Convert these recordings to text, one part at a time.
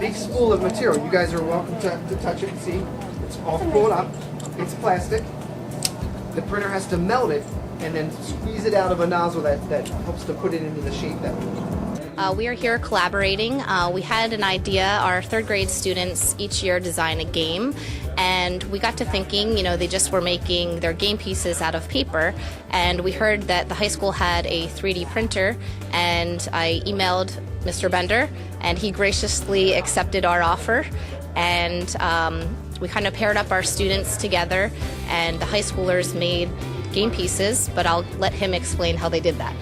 big spool of material. You guys are welcome to touch it and see. It's all pulled up. It's plastic. The printer has to melt it and then squeeze it out of a nozzle that helps to put it into the shape that we need. We are here collaborating. We had an idea. Our third grade students each year design a game, and we got to thinking, they just were making their game pieces out of paper, and we heard that the high school had a 3D printer, and I emailed Mr. Bender, and he graciously accepted our offer, and we kind of paired up our students together, and the high schoolers made game pieces, but I'll let him explain how they did that.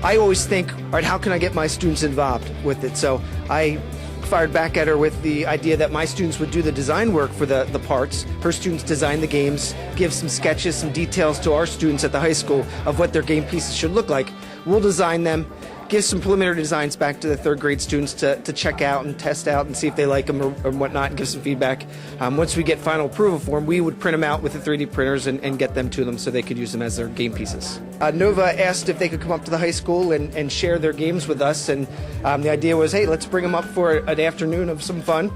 I always think, all right, how can I get my students involved with it? So I fired back at her with the idea that my students would do the design work for the parts. Her students design the games, give some sketches, some details to our students at the high school of what their game pieces should look like. We'll design them, give some preliminary designs back to the third grade students to check out and test out and see if they like them or whatnot, and give some feedback. Once we get final approval for them, we would print them out with the 3D printers and get them to them so they could use them as their game pieces. Nova asked if they could come up to the high school and share their games with us, and the idea was, hey, let's bring them up for an afternoon of some fun.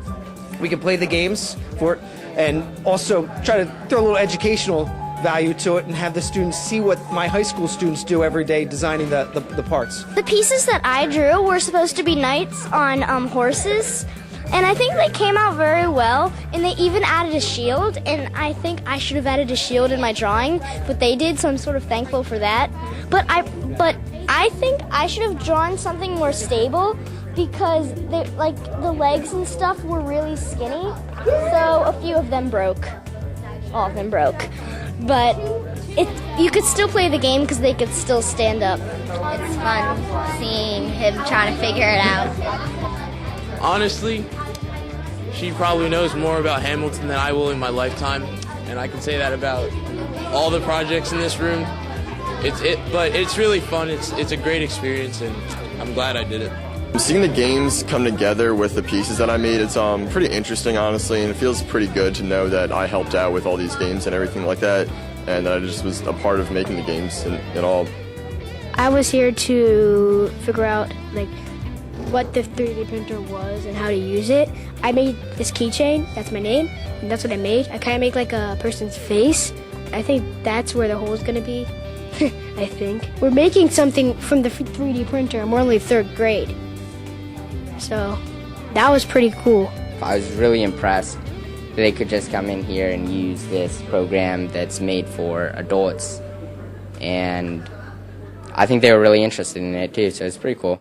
We can play the games for it and also try to throw a little educational value to it and have the students see what my high school students do every day designing the parts. The pieces that I drew were supposed to be knights on horses, and I think they came out very well, and they even added a shield, and I think I should have added a shield in my drawing, but they did, so I'm sort of thankful for that. But I think I should have drawn something more stable, because the legs and stuff were really skinny, so a few of them broke. All of them broke. But you could still play the game because they could still stand up. It's fun seeing him trying to figure it out. Honestly, she probably knows more about Hamilton than I will in my lifetime, and I can say that about all the projects in this room. But it's really fun. It's a great experience, and I'm glad I did it. Seeing the games come together with the pieces that I made, it's pretty interesting, honestly, and it feels pretty good to know that I helped out with all these games and everything like that, and that I just was a part of making the games and all. I was here to figure out what the 3D printer was and how to use it. I made this keychain, that's my name, and that's what I made. I kind of make a person's face. I think that's where the hole is going to be, I think. We're making something from the 3D printer, and we're only third grade. So that was pretty cool. I was really impressed that they could just come in here and use this program that's made for adults. And I think they were really interested in it too, so it's pretty cool.